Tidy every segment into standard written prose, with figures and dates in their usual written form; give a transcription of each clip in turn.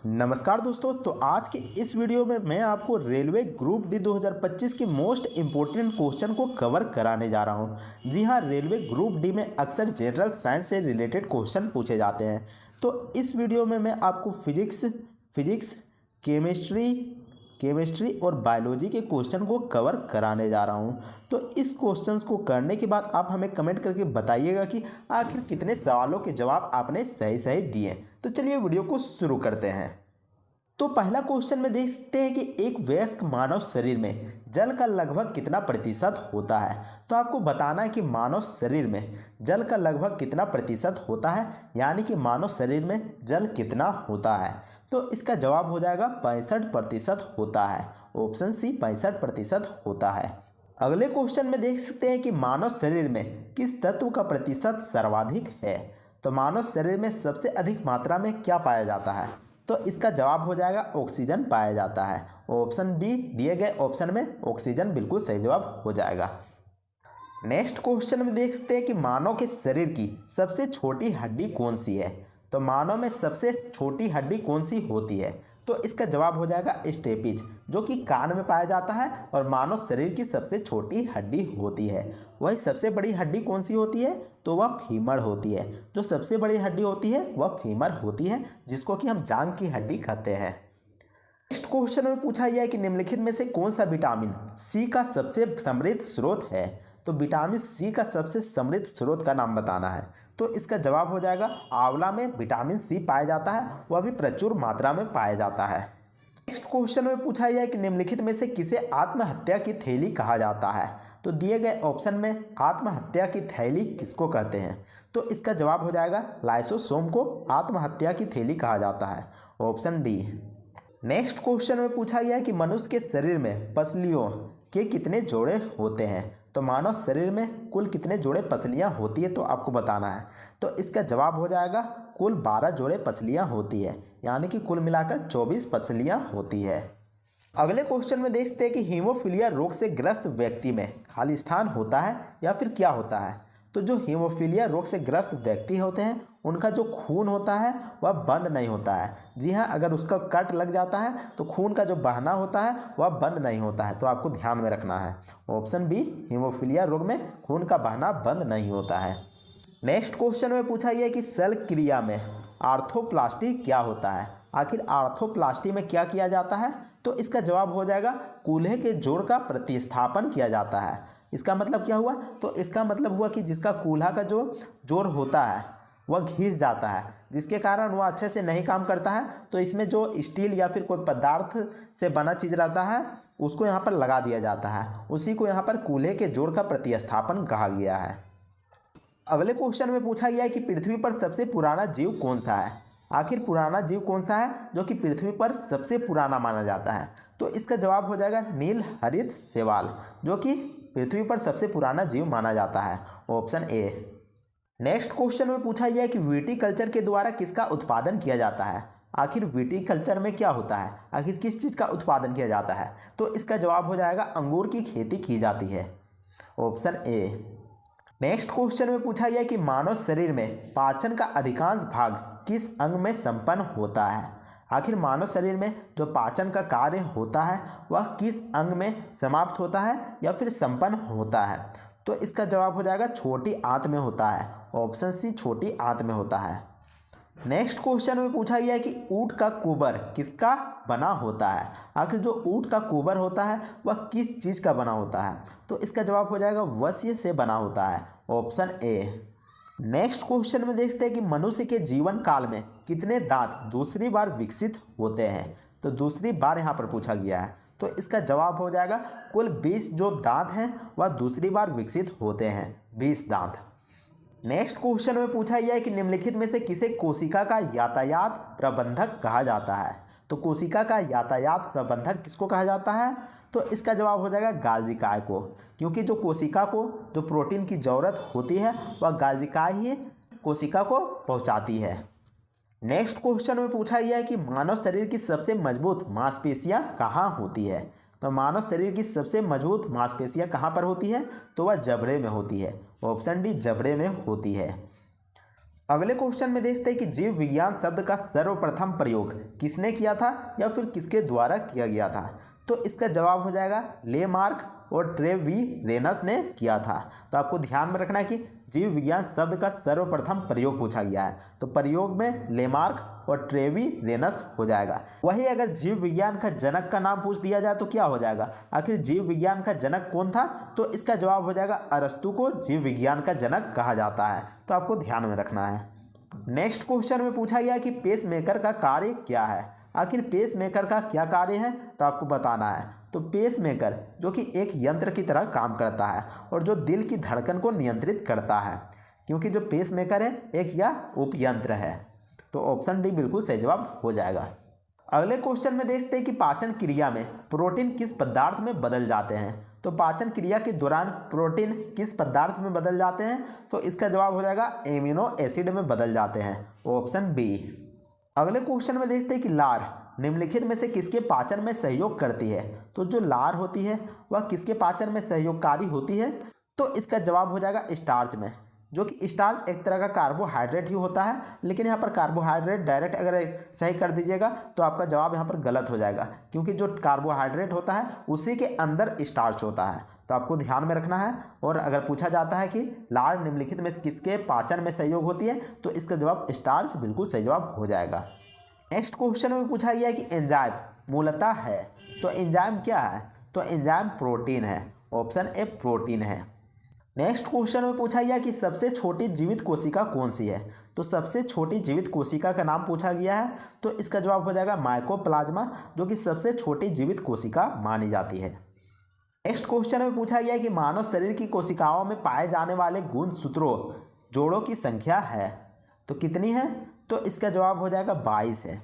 नमस्कार दोस्तों। तो आज के इस वीडियो में मैं आपको रेलवे ग्रुप डी 2025 के मोस्ट इम्पोर्टेंट क्वेश्चन को कवर कराने जा रहा हूं। जी हां, रेलवे ग्रुप डी में अक्सर जनरल साइंस से रिलेटेड क्वेश्चन पूछे जाते हैं। तो इस वीडियो में मैं आपको फिजिक्स केमिस्ट्री और बायोलॉजी के क्वेश्चन को कवर कराने जा रहा हूं। तो इस क्वेश्चंस को करने के बाद आप हमें कमेंट करके बताइएगा कि आखिर कितने सवालों के जवाब आपने सही सही दिए। तो चलिए वीडियो को शुरू करते हैं। तो पहला क्वेश्चन में देखते हैं कि एक वयस्क मानव शरीर में जल का लगभग कितना प्रतिशत होता है। तो आपको बताना है कि मानव शरीर में जल का लगभग कितना प्रतिशत होता है, यानी कि मानव शरीर में जल कितना होता है। तो इसका जवाब हो जाएगा 65% होता है। ऑप्शन सी 65% होता है। अगले क्वेश्चन में देख सकते हैं कि मानव शरीर में किस तत्व का प्रतिशत सर्वाधिक है। तो मानव शरीर में सबसे अधिक मात्रा में क्या पाया जाता है। तो इसका जवाब हो जाएगा ऑक्सीजन पाया जाता है। ऑप्शन बी दिए गए ऑप्शन में ऑक्सीजन बिल्कुल सही जवाब हो जाएगा। नेक्स्ट क्वेश्चन में देख सकते हैं कि मानव के शरीर की सबसे छोटी हड्डी कौन सी है। तो मानव में सबसे छोटी हड्डी कौन सी होती है। तो इसका जवाब हो जाएगा स्टेपिज, जो कि कान में पाया जाता है और मानव शरीर की सबसे छोटी हड्डी होती है। वही सबसे बड़ी हड्डी कौन सी होती है, तो वह फीमर होती है। जो सबसे बड़ी हड्डी होती है वह फीमर होती है, जिसको कि हम जांघ की हड्डी कहते हैं। नेक्स्ट क्वेश्चन में पूछा गया है कि निम्नलिखित में से कौन सा विटामिन सी का सबसे समृद्ध स्रोत है। तो विटामिन सी का सबसे समृद्ध स्रोत का नाम बताना है। तो इसका जवाब हो जाएगा आंवला में विटामिन सी पाया जाता है, वह भी प्रचुर मात्रा में पाया जाता है। नेक्स्ट क्वेश्चन में पूछा गया है कि निम्नलिखित में से किसे आत्महत्या की थैली कहा जाता है। तो दिए गए ऑप्शन में आत्महत्या की थैली किसको कहते हैं। तो इसका जवाब हो जाएगा लाइसोसोम को आत्महत्या की थैली कहा जाता है। Option D. नेक्स्ट क्वेश्चन में पूछा गया है कि मनुष्य के शरीर में पसलियों के कितने जोड़े होते हैं। तो मानव शरीर में कुल कितने जोड़े पसलियां होती है, तो आपको बताना है। तो इसका जवाब हो जाएगा कुल 12 जोड़े पसलियां होती है, यानी कि कुल मिलाकर 24 पसलियां होती है। अगले क्वेश्चन में देखते हैं कि हीमोफीलिया रोग से ग्रस्त व्यक्ति में खाली स्थान होता है या फिर क्या होता है। तो जो हीमोफीलिया रोग से ग्रस्त व्यक्ति होते हैं उनका जो खून होता है वह बंद नहीं होता है। जी हाँ, अगर उसका कट लग जाता है तो खून का जो बहना होता है वह बंद नहीं होता है। तो आपको ध्यान में रखना है। ऑप्शन बी, हीमोफीलिया रोग में खून का बहना बंद नहीं होता है। नेक्स्ट क्वेश्चन में पूछा गया कि शल्य क्रिया में आर्थोप्लास्टी क्या होता है। आखिर आर्थोप्लास्टी में क्या किया जाता है। तो इसका जवाब हो जाएगा कूल्हे के जोड़ का प्रतिस्थापन किया जाता है। इसका मतलब क्या हुआ, तो इसका मतलब हुआ कि जिसका कूल्हा का जो जोड़ होता है वह घिस जाता है, जिसके कारण वह अच्छे से नहीं काम करता है। तो इसमें जो स्टील या फिर कोई पदार्थ से बना चीज़ रहता है उसको यहाँ पर लगा दिया जाता है। उसी को यहाँ पर कूल्हे के जोड़ का प्रतिस्थापन कहा गया है। अगले क्वेश्चन में पूछा गया है कि पृथ्वी पर सबसे पुराना जीव कौन सा है। आखिर पुराना जीव कौन सा है जो कि पृथ्वी पर सबसे पुराना माना जाता है। तो इसका जवाब हो जाएगा नील हरित शैवाल, जो कि पृथ्वी पर सबसे पुराना जीव माना जाता है। Option A. नेक्स्ट क्वेश्चन में पूछा गया है कि विटीकल्चर के द्वारा किसका उत्पादन किया जाता है। आखिर विटीकल्चर में क्या होता है, आखिर किस चीज़ का उत्पादन किया जाता है। तो इसका जवाब हो जाएगा अंगूर की खेती की जाती है। Option A. नेक्स्ट क्वेश्चन में पूछा गया कि मानव शरीर में पाचन का अधिकांश भाग किस अंग में संपन्न होता है। आखिर मानव शरीर में जो पाचन का कार्य होता है वह किस अंग में समाप्त होता है या फिर संपन्न होता है। तो इसका जवाब हो जाएगा छोटी आंत में होता है। ऑप्शन सी, छोटी आंत में होता है। नेक्स्ट क्वेश्चन में पूछा गया है कि ऊँट का कुबर किसका बना होता है। आखिर जो ऊँट का कुबर होता है वह किस चीज़ का बना होता है। तो इसका जवाब हो जाएगा वस्य से बना होता है। Option A. नेक्स्ट क्वेश्चन में देखते हैं कि मनुष्य के जीवन काल में कितने दांत दूसरी बार विकसित होते हैं। तो दूसरी बार यहाँ पर पूछा गया है। तो इसका जवाब हो जाएगा कुल 20 जो दांत हैं वह दूसरी बार विकसित होते हैं, 20 दांत। नेक्स्ट क्वेश्चन में पूछा गया है कि निम्नलिखित में से किसे कोशिका का यातायात प्रबंधक कहा जाता है। तो कोशिका का यातायात प्रबंधक किसको कहा जाता है। तो इसका जवाब हो जाएगा गाल्जिकाय को, क्योंकि जो कोशिका को जो प्रोटीन की ज़रूरत होती है वह गाल्जिकाय ही कोशिका को पहुंचाती है। नेक्स्ट क्वेश्चन में पूछा गया है कि मानव शरीर की सबसे मजबूत मांसपेशियां कहाँ होती है। तो मानव शरीर की सबसे मजबूत मांसपेशियां कहाँ पर होती है, तो वह जबड़े में होती है। ऑप्शन डी, जबड़े में होती है। अगले क्वेश्चन में देखते हैं कि जीव विज्ञान शब्द का सर्वप्रथम प्रयोग किसने किया था या फिर किसके द्वारा किया गया था। तो इसका जवाब हो जाएगा लेमार्क और ट्रेवीरेनस ने किया था। तो आपको ध्यान में रखना है कि जीव विज्ञान शब्द का सर्वप्रथम प्रयोग पूछा गया है, तो प्रयोग में लेमार्क और ट्रेवीरेनस हो जाएगा। वही अगर जीव विज्ञान का जनक का नाम पूछ दिया जाए तो क्या हो जाएगा, आखिर जीव विज्ञान का जनक कौन था। तो इसका जवाब हो जाएगा अरस्तु को जीव विज्ञान का जनक कहा जाता है। तो आपको ध्यान में रखना है। नेक्स्ट क्वेश्चन में पूछा गया कि पेसमेकर का कार्य क्या है। आखिर पेसमेकर का क्या कार्य है, तो आपको बताना है। तो पेसमेकर जो कि एक यंत्र की तरह काम करता है और जो दिल की धड़कन को नियंत्रित करता है, क्योंकि जो पेसमेकर है एक या उपयंत्र है। तो ऑप्शन डी बिल्कुल सही जवाब हो जाएगा। अगले क्वेश्चन में देखते हैं कि पाचन क्रिया में प्रोटीन किस पदार्थ में बदल जाते हैं। तो पाचन क्रिया के दौरान प्रोटीन किस पदार्थ में बदल जाते हैं। तो इसका जवाब हो जाएगा एमिनो एसिड में बदल जाते हैं, ऑप्शन बी। अगले क्वेश्चन में देखते हैं कि लार निम्नलिखित में से किसके पाचन में सहयोग करती है। तो जो लार होती है वह किसके पाचन में सहयोगकारी होती है। तो इसका जवाब हो जाएगा स्टार्च में, जो कि स्टार्च एक तरह का कार्बोहाइड्रेट ही होता है, लेकिन यहाँ पर कार्बोहाइड्रेट डायरेक्ट अगर सही कर दीजिएगा तो आपका जवाब यहाँ पर गलत हो जाएगा, क्योंकि जो कार्बोहाइड्रेट होता है उसी के अंदर स्टार्च होता है। तो आपको ध्यान में रखना है। और अगर पूछा जाता है कि लार निम्नलिखित में किसके पाचन में सहयोग होती है, तो इसका जवाब स्टार्च बिल्कुल सही जवाब हो जाएगा। नेक्स्ट क्वेश्चन में पूछा गया कि एंजाइम मूलतः है। तो एंजाइम क्या है, तो एंजाइम प्रोटीन है, ऑप्शन ए प्रोटीन है। नेक्स्ट क्वेश्चन में पूछा गया कि सबसे छोटी जीवित कोशिका कौन सी है। तो सबसे छोटी जीवित कोशिका का नाम पूछा गया है, तो इसका जवाब हो जाएगा माइकोप्लाज्मा, जो कि सबसे छोटी जीवित कोशिका मानी जाती है। नेक्स्ट क्वेश्चन में पूछा गया कि मानव शरीर की कोशिकाओं में पाए जाने वाले गुणसूत्रों जोड़ों की संख्या है, तो कितनी है। तो इसका जवाब हो जाएगा 22 है।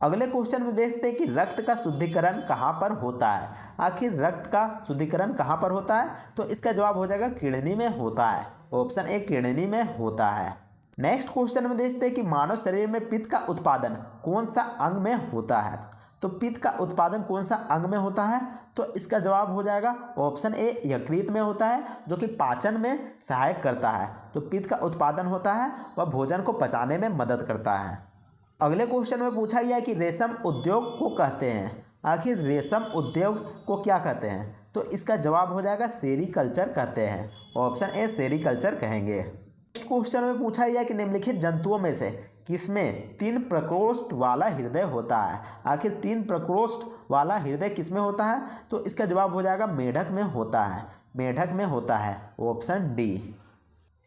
अगले क्वेश्चन में देखते हैं कि रक्त का शुद्धिकरण कहाँ पर होता है। आखिर रक्त का शुद्धिकरण कहाँ पर होता है। तो इसका जवाब हो जाएगा किडनी में होता है, ऑप्शन ए किडनी में होता है। नेक्स्ट क्वेश्चन में देखते हैं कि मानव शरीर में पित्त का उत्पादन कौन सा अंग में होता है। तो पित्त का उत्पादन कौन सा अंग में होता है। तो इसका जवाब हो जाएगा ऑप्शन ए यकृत में होता है, जो कि पाचन में सहायक करता है। तो पित्त का उत्पादन होता है वह भोजन को पचाने में मदद करता है। अगले क्वेश्चन में पूछा गया कि रेशम उद्योग को कहते हैं। आखिर रेशम उद्योग को क्या कहते हैं। तो इसका जवाब हो जाएगा सेरीकल्चर कहते हैं, ऑप्शन ए सेरीकल्चर कहेंगे। नेक्स्ट क्वेश्चन में पूछा गया कि निम्नलिखित जंतुओं में से किसमें 3 प्रकोष्ठ वाला हृदय होता है। आखिर 3 प्रकोष्ठ वाला हृदय किसमें होता है। तो इसका जवाब हो जाएगा मेढक में होता है, मेढक में होता है, ऑप्शन डी।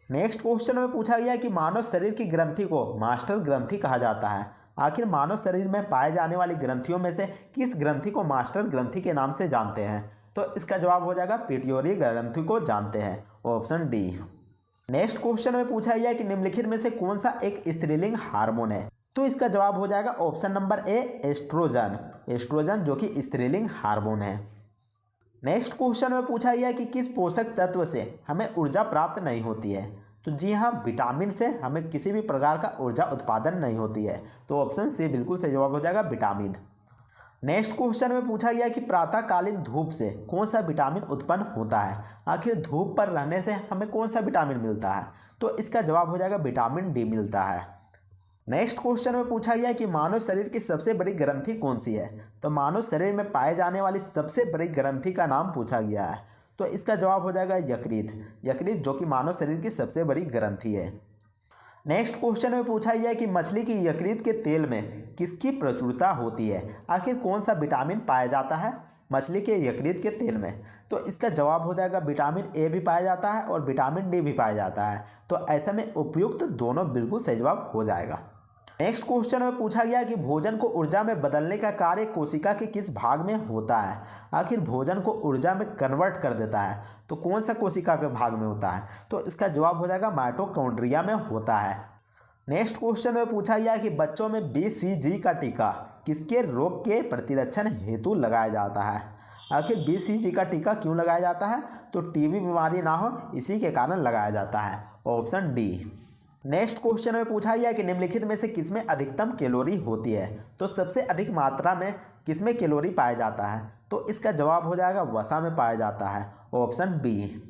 नेक्स्ट क्वेश्चन में पूछा गया कि मानव शरीर की ग्रंथि को मास्टर ग्रंथि कहा जाता है। आखिर मानव शरीर में पाए जाने वाली ग्रंथियों में से किस ग्रंथि को मास्टर ग्रंथि के नाम से जानते हैं। तो इसका जवाब हो जाएगा पिट्यूटरी ग्रंथि को जानते हैं, ऑप्शन डी। नेक्स्ट क्वेश्चन में पूछा गया कि निम्नलिखित में से कौन सा एक स्त्रीलिंग हार्मोन है। तो इसका जवाब हो जाएगा option number A oestrogen, oestrogen जो कि स्त्रीलिंग हार्मोन है। नेक्स्ट क्वेश्चन में पूछा गया कि किस पोषक तत्व से हमें ऊर्जा प्राप्त नहीं होती है। तो जी हाँ, विटामिन से हमें किसी भी प्रकार का ऊर्जा उत्पादन नहीं होती है। तो ऑप्शन सी बिल्कुल सही जवाब हो जाएगा विटामिन। नेक्स्ट क्वेश्चन में पूछा गया कि प्रातःकालीन धूप से कौन सा विटामिन उत्पन्न होता है। आखिर धूप पर रहने से हमें कौन सा विटामिन मिलता है। तो इसका जवाब हो जाएगा विटामिन डी मिलता है। नेक्स्ट क्वेश्चन में पूछा गया कि मानव शरीर की सबसे बड़ी ग्रंथि कौन सी है। तो मानव शरीर में पाए जाने वाली सबसे बड़ी ग्रंथि का नाम पूछा गया है। तो इसका जवाब हो जाएगा यकृत, यकृत जो कि मानव शरीर की सबसे बड़ी ग्रंथि है। नेक्स्ट क्वेश्चन में पूछा गया कि मछली की यकृत के तेल में किसकी प्रचुरता होती है। आखिर कौन सा विटामिन पाया जाता है मछली के यकृत के तेल में। तो इसका जवाब हो जाएगा विटामिन ए भी पाया जाता है और विटामिन डी भी पाया जाता है। तो ऐसे में उपयुक्त दोनों बिल्कुल सही जवाब हो जाएगा। नेक्स्ट क्वेश्चन में पूछा गया कि भोजन को ऊर्जा में बदलने का कार्य कोशिका के किस भाग में होता है। आखिर भोजन को ऊर्जा में कन्वर्ट कर देता है तो कौन सा कोशिका के भाग में होता है। तो इसका जवाब हो जाएगा माइटोकॉन्ड्रिया में होता है। नेक्स्ट क्वेश्चन में पूछा गया कि बच्चों में BCG का टीका किसके रोग के प्रतिरक्षण हेतु लगाया जाता है। आखिर BCG का टीका क्यों लगाया जाता है। तो टीबी बीमारी ना हो इसी के कारण लगाया जाता है, ऑप्शन डी। नेक्स्ट क्वेश्चन में पूछा गया कि निम्नलिखित में से किसमें अधिकतम कैलोरी होती है। तो सबसे अधिक मात्रा में किसमें कैलोरी पाया जाता है। तो इसका जवाब हो जाएगा वसा में पाया जाता है, ऑप्शन बी।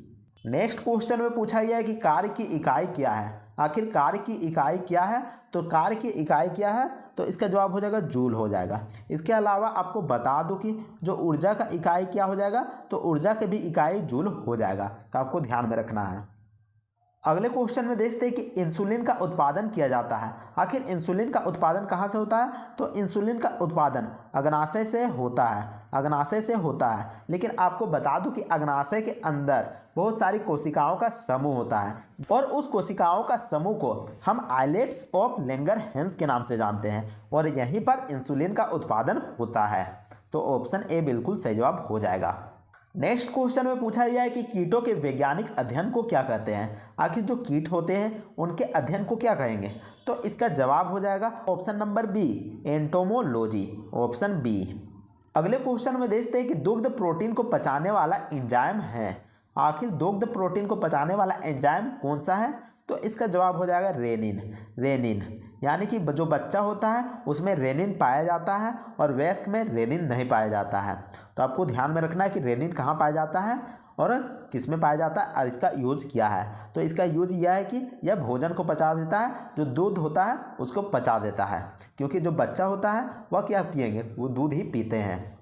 नेक्स्ट क्वेश्चन में पूछा गया कि कार्य की इकाई क्या है। आखिर कार्य की इकाई क्या है, तो कार्य की इकाई क्या है, तो इसका जवाब हो जाएगा जूल हो जाएगा। इसके अलावा आपको बता दूं कि जो ऊर्जा का इकाई क्या हो जाएगा, तो ऊर्जा की भी इकाई जूल हो जाएगा, तो आपको ध्यान में रखना है। अगले क्वेश्चन में देखते हैं कि इंसुलिन का उत्पादन किया जाता है। आखिर इंसुलिन का उत्पादन कहाँ से होता है, तो इंसुलिन का उत्पादन अग्नाशय से होता है, अग्नाशय से होता है। लेकिन आपको बता दूं कि अग्नाशय के अंदर बहुत सारी कोशिकाओं का समूह होता है और उस कोशिकाओं का समूह को हम आइलेट्स ऑफ लैंगरहैंस के नाम से जानते हैं और यहीं पर इंसुलिन का उत्पादन होता है। तो ऑप्शन ए बिल्कुल सही जवाब हो जाएगा। नेक्स्ट क्वेश्चन में पूछा गया है कि कीटों के वैज्ञानिक अध्ययन को क्या कहते हैं। आखिर जो कीट होते हैं उनके अध्ययन को क्या कहेंगे, तो इसका जवाब हो जाएगा option number B, entomology, option B. अगले क्वेश्चन में देखते हैं कि दुग्ध प्रोटीन को पचाने वाला एंजाइम है। आखिर दुग्ध प्रोटीन को पचाने वाला एंजाइम कौन सा है, तो इसका जवाब हो जाएगा रेनिन, रेनिन। यानी कि जो बच्चा होता है उसमें रेनिन पाया जाता है और वयस्क में रेनिन नहीं पाया जाता है। तो आपको ध्यान में रखना है कि रेनिन कहाँ पाया जाता है और किस में पाया जाता है और इसका यूज क्या है। तो इसका यूज यह है कि यह भोजन को पचा देता है, जो दूध होता है उसको पचा देता है, क्योंकि जो बच्चा होता है वह क्या पिएंगे, वो दूध ही पीते हैं।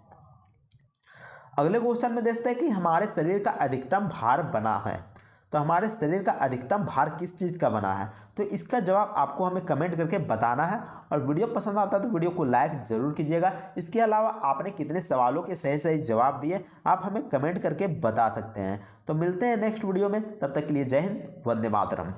अगले क्वेश्चन में देखते हैं कि हमारे शरीर का अधिकतम भार बना है। तो हमारे शरीर का अधिकतम भार किस चीज़ का बना है, तो इसका जवाब आपको हमें कमेंट करके बताना है। और वीडियो पसंद आता है तो वीडियो को लाइक ज़रूर कीजिएगा। इसके अलावा आपने कितने सवालों के सही सही जवाब दिए आप हमें कमेंट करके बता सकते हैं। तो मिलते हैं नेक्स्ट वीडियो में, तब तक के लिए जय हिंद, वंदे मातरम।